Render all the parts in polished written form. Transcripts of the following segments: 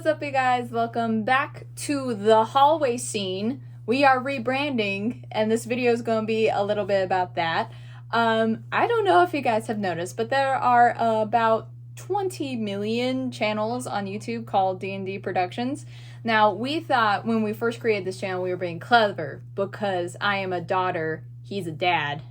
What's up, you guys? Welcome back to the hallway scene. We are rebranding, and this video is going to be a little bit about that. I don't know if you guys have noticed, but there are about 20 million channels on YouTube called D&D Productions. Now, we thought when we first created this channel, we were being clever because I am a daughter, he's a dad.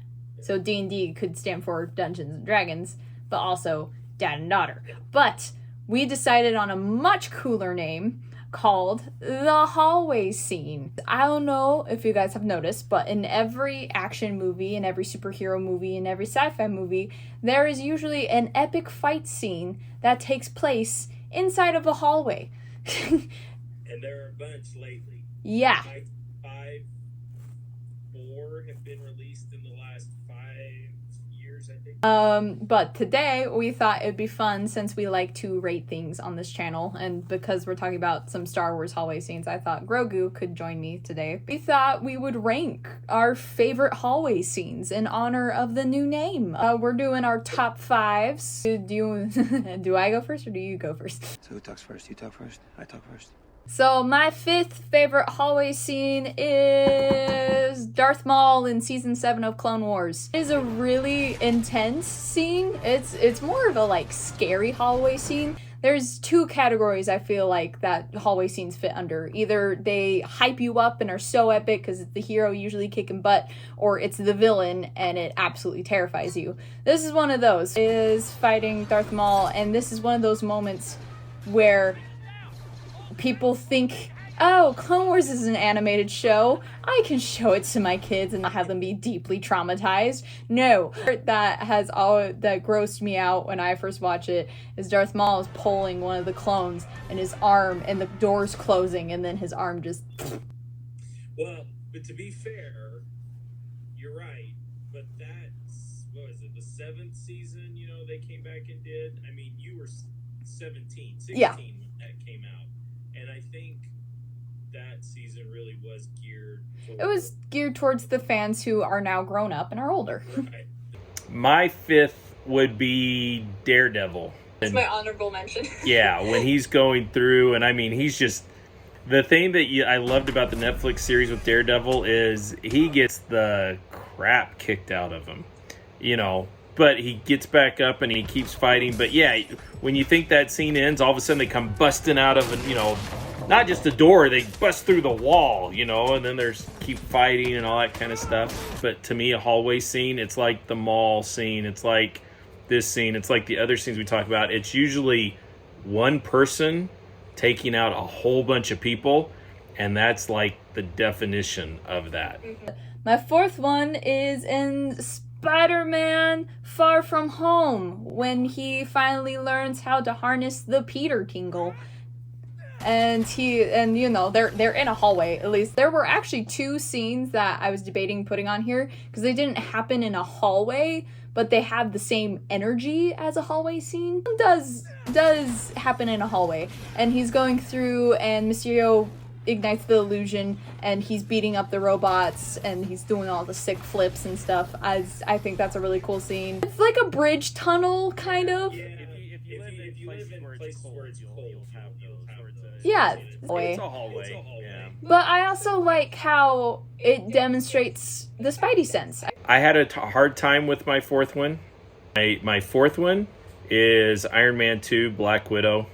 So D&D could stand for Dungeons and Dragons, but also dad and daughter. But we decided on a much cooler name called The Hallway Scene. I don't know if you guys have noticed, but in every action movie, in every superhero movie, in every sci-fi movie, there is usually an epic fight scene that takes place inside of a hallway. And there are a bunch lately. Yeah. Like 4 have been released in the last 5 years, I think. But today we thought it'd be fun since we like to rate things on this channel, and because we're talking about some Star Wars hallway scenes, I thought Grogu could join me today. We thought we would rank our favorite hallway scenes in honor of the new name. We're doing our top 5s. Do I go first or do you go first? So who talks first? You talk first? I talk first. So my 5th favorite hallway scene is Darth Maul in Season 7 of Clone Wars. It is a really intense scene. It's more of a like scary hallway scene. There's 2 categories I feel like that hallway scenes fit under. Either they hype you up and are so epic because it's the hero usually kicking butt, or it's the villain and it absolutely terrifies you. This is one of those. It is fighting Darth Maul, and this is one of those moments where people think, oh, Clone Wars is an animated show, I can show it to my kids and not have them be deeply traumatized. No. That grossed me out when I first watched it is Darth Maul is pulling one of the clones and his arm, and the door's closing, and then his arm just... Well, but to be fair, you're right, but that's, what was it, the 7th season, they came back and did? I mean, you were 16 yeah. when that came out. And I think that season really was geared It was geared towards the fans who are now grown up and are older. Right. My 5th would be Daredevil. That's my honorable mention. Yeah, when he's going through, and I mean, he's just... The thing that I loved about the Netflix series with Daredevil is he gets the crap kicked out of him, but he gets back up and he keeps fighting. But yeah, when you think that scene ends, all of a sudden they come busting out of, not just the door, they bust through the wall, and then there's keep fighting and all that kind of stuff. But to me, a hallway scene, it's like the mall scene. It's like this scene. It's like the other scenes we talk about. It's usually one person taking out a whole bunch of people, and that's like the definition of that. My 4th one is in Spider-Man Far From Home, when he finally learns how to harness the Peter Tingle. And they're in a hallway. At least there were actually 2 scenes that I was debating putting on here because they didn't happen in a hallway, but they have the same energy as a hallway scene. It does happen in a hallway, and he's going through, and Mysterio ignites the illusion, and he's beating up the robots, and he's doing all the sick flips and stuff. I think that's a really cool scene. It's like a bridge tunnel, kind of. Yeah, if you live in places where it's cold, you'll have yeah, It's a hallway. Yeah. But I also like how it demonstrates the Spidey sense. I had a hard time with my 4th one. My 4th one is Iron Man 2 Black Widow.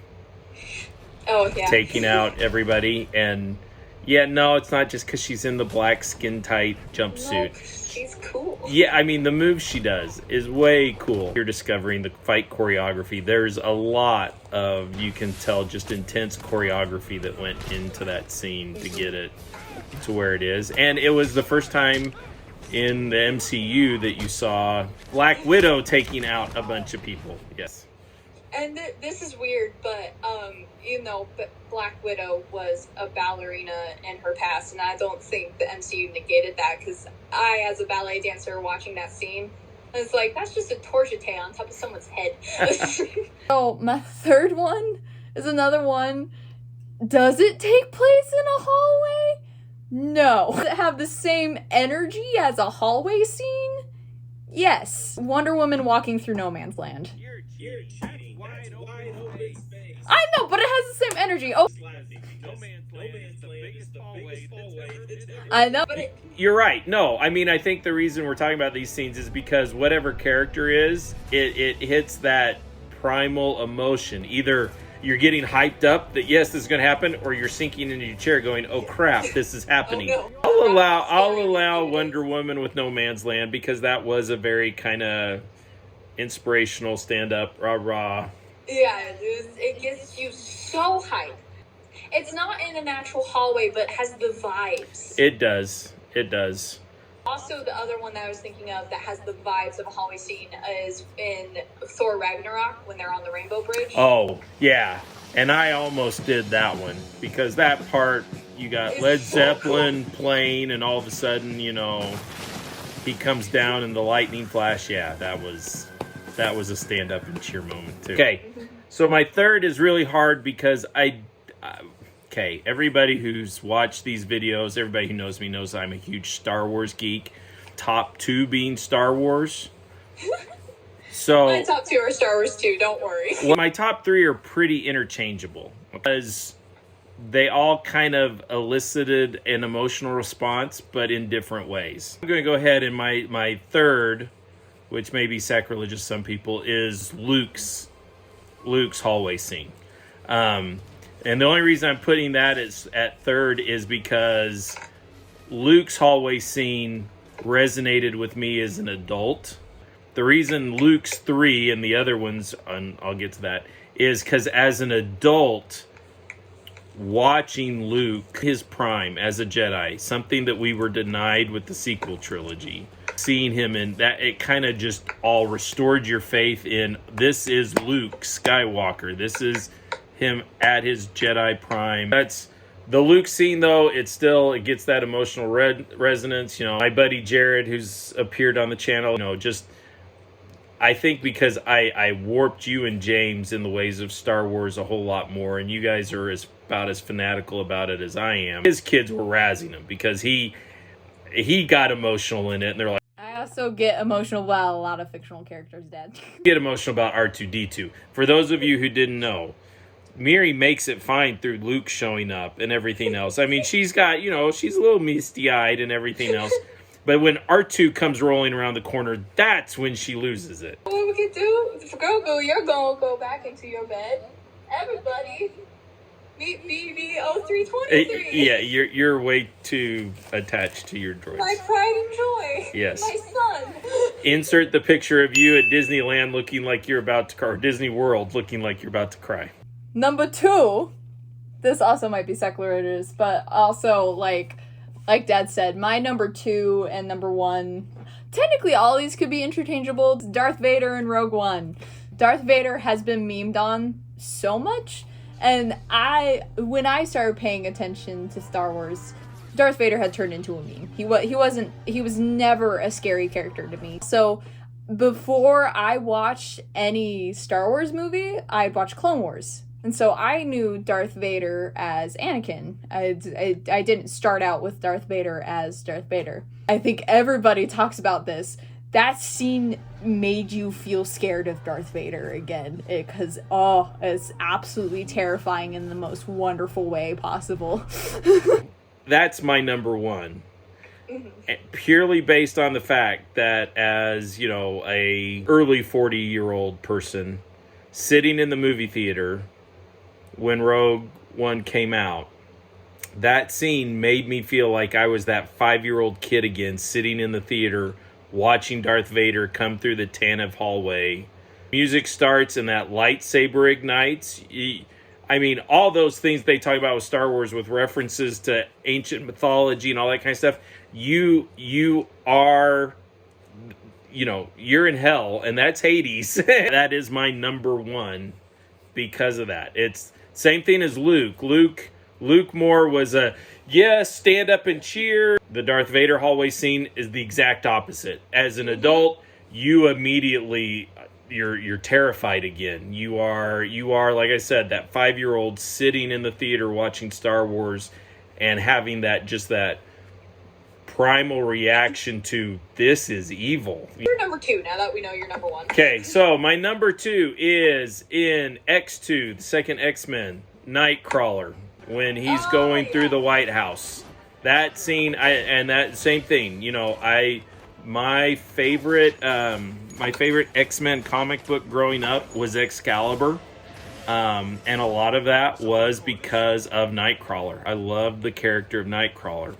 Oh, yeah. Taking out everybody. And yeah, no, it's not just because she's in the black skin tight jumpsuit. No, she's cool. Yeah, I mean, the move she does is way cool. You're discovering the fight choreography. There's a lot of, you can tell, just intense choreography that went into that scene to get it to where it is. And it was the first time in the MCU that you saw Black Widow taking out a bunch of people. Yes. And this is weird, but, Black Widow was a ballerina in her past, and I don't think the MCU negated that, because I, as a ballet dancer watching that scene, it's like, that's just a torchete on top of someone's head. So, my 3rd one is another one. Does it take place in a hallway? No. Does it have the same energy as a hallway scene? Yes, Wonder Woman walking through no man's land. You're cheating. That's wide open space. I know, but it has the same energy. Oh, No man's land is the biggest hallway that's ever I know. But it, You're right. No, I mean, I think the reason we're talking about these scenes is because whatever character is, it hits that primal emotion. Either you're getting hyped up that yes, this is going to happen, or you're sinking into your chair going, "Oh crap, this is happening." Oh, no. I'll allow Wonder Woman with No Man's Land because that was a very kind of inspirational stand-up, rah. yeah, it gets you so hyped. It's not in a natural hallway, but has the vibes. It does. It does. Also, the other one that I was thinking of that has the vibes of a hallway scene is in Thor Ragnarok when they're on the Rainbow Bridge. Oh, yeah. And I almost did that one because that part, you got It's Led so Zeppelin playing and all of a sudden, you know, he comes down in the lightning flash. Yeah, that was a stand up and cheer moment too. Okay. So my third is really hard because okay, everybody who's watched these videos, everybody who knows me knows I'm a huge Star Wars geek. Top 2 being Star Wars. So My top 2 are Star Wars 2, don't worry. well, my top 3 are pretty interchangeable because they all kind of elicited an emotional response, but in different ways. I'm going to go ahead and my third, which may be sacrilegious to some people, is Luke's hallway scene. And the only reason I'm putting that at third is because Luke's hallway scene resonated with me as an adult. The reason Luke's 3 and the other ones, and I'll get to that, is because as an adult, watching Luke, his prime as a Jedi, something that we were denied with the sequel trilogy, seeing him in that, it kind of just all restored your faith in this is Luke Skywalker. This is him at his Jedi prime. That's the Luke scene, though. It gets that emotional resonance. You know, my buddy Jared, who's appeared on the channel, you know, just I think because I warped you and James in the ways of Star Wars a whole lot more, and you guys are about as fanatical about it as I am. His kids were razzing him because he got emotional in it, and they're like, I also get emotional about a lot of fictional characters dead. get emotional about R2-D2. For those of you who didn't know, Miri makes it fine through Luke showing up and everything else. I mean, she's got, you know, she's a little misty-eyed and everything else. But when R2 comes rolling around the corner, that's when she loses it. What we can do, Grogu, you're gonna go back into your bed. Everybody, meet BB0323. Yeah, you're way too attached to your droids. My pride and joy. Yes. My son. Insert the picture of you at Disneyland looking like you're about to cry, or Disney World looking like you're about to cry. Number 2, this also might be sacrilegious, but also like Dad said, my number 2 and number 1, technically all these could be interchangeable. It's Darth Vader and Rogue One. Darth Vader has been memed on so much, and when I started paying attention to Star Wars, Darth Vader had turned into a meme. He was never a scary character to me. So before I watched any Star Wars movie, I'd watch Clone Wars. And so I knew Darth Vader as Anakin. I didn't start out with Darth Vader as Darth Vader. I think everybody talks about this. That scene made you feel scared of Darth Vader again. Because, it's absolutely terrifying in the most wonderful way possible. That's my number 1. Purely based on the fact that as, you know, a early 40-year-old person sitting in the movie theater when Rogue One came out, that scene made me feel like I was that 5-year-old kid again, sitting in the theater, watching Darth Vader come through the Tantive hallway. Music starts and that lightsaber ignites. I mean, all those things they talk about with Star Wars with references to ancient mythology and all that kind of stuff. You are, you know, you're in hell, and that's Hades. That is my number 1 because of that. It's same thing as Luke. Luke Moore was stand up and cheer. The Darth Vader hallway scene is the exact opposite. As an adult, you immediately you're terrified again. You are like I said, that 5-year-old sitting in the theater watching Star Wars and having that primal reaction to this is evil. You're number 2 now that we know you're number 1. Okay, so my number 2 is in X2, the second X-Men, Nightcrawler, when he's going through the White House. That scene, and that same thing, you know, my favorite X-Men comic book growing up was Excalibur. And a lot of that was because of Nightcrawler. I loved the character of Nightcrawler.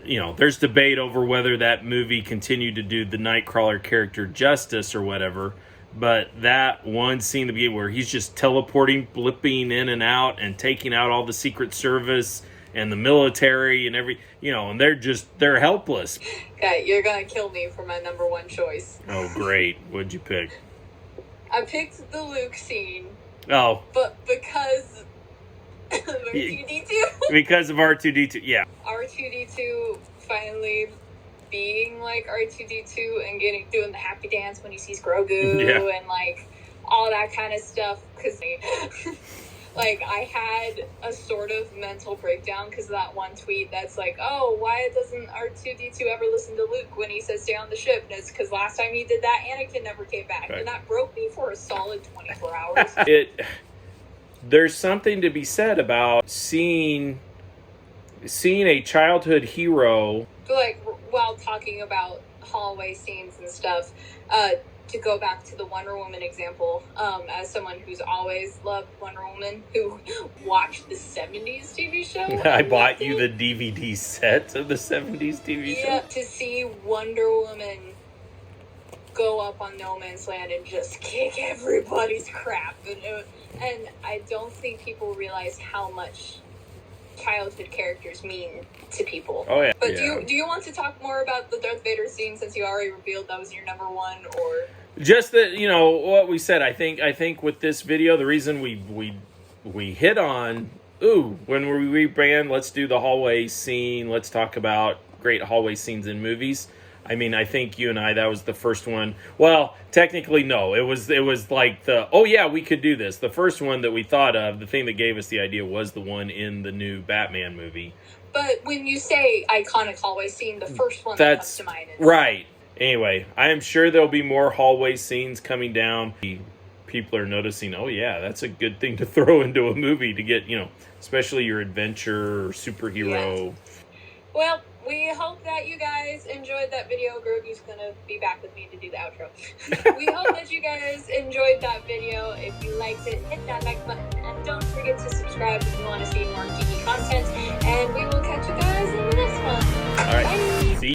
You know, there's debate over whether that movie continued to do the Nightcrawler character justice or whatever. But that one scene at the beginning where he's just teleporting, blipping in and out, and taking out all the Secret Service and the military and and they're helpless. Okay, you're gonna kill me for my number 1 choice. Oh, great. What'd you pick? I picked the Luke scene. Oh. But because of R2-D2. Because of R2-D2, yeah. R2-D2 finally being like R2-D2 and doing the happy dance when he sees Grogu and like all that kind of stuff. Because like I had a sort of mental breakdown because of that one tweet that's like, oh, why doesn't R2-D2 ever listen to Luke when he says stay on the ship? And it's because last time he did that, Anakin never came back. Right. And that broke me for a solid 24 hours. There's something to be said about seeing a childhood hero. Like, while talking about hallway scenes and stuff, to go back to the Wonder Woman example, as someone who's always loved Wonder Woman, who watched the 70s TV show. I bought you the DVD set of the 70s TV show. Yeah, to see Wonder Woman go up on No Man's Land and just kick everybody's crap. And I don't think people realize how much childhood characters mean to people. Oh, yeah. But do you want to talk more about the Darth Vader scene since you already revealed that was your number 1, or just that, what we said? I think with this video, the reason we hit on when we rebrand, let's do the hallway scene. Let's talk about great hallway scenes in movies. I mean, I think you and I, that was the first one. Well, technically, no. It was like we could do this. The first one that we thought of, the thing that gave us the idea was the one in the new Batman movie. But when you say iconic hallway scene, the first one that comes to mind is... Right. Anyway, I am sure there'll be more hallway scenes coming down. People are noticing, oh yeah, that's a good thing to throw into a movie to get, especially your adventure or superhero. Yeah. Well, we hope that you guys enjoyed that video. Grogu's going to be back with me to do the outro. We hope that you guys enjoyed that video. If you liked it, hit that like button. And don't forget to subscribe if you want to see more geeky content. And we will catch you guys in the next one. All right. Bye. See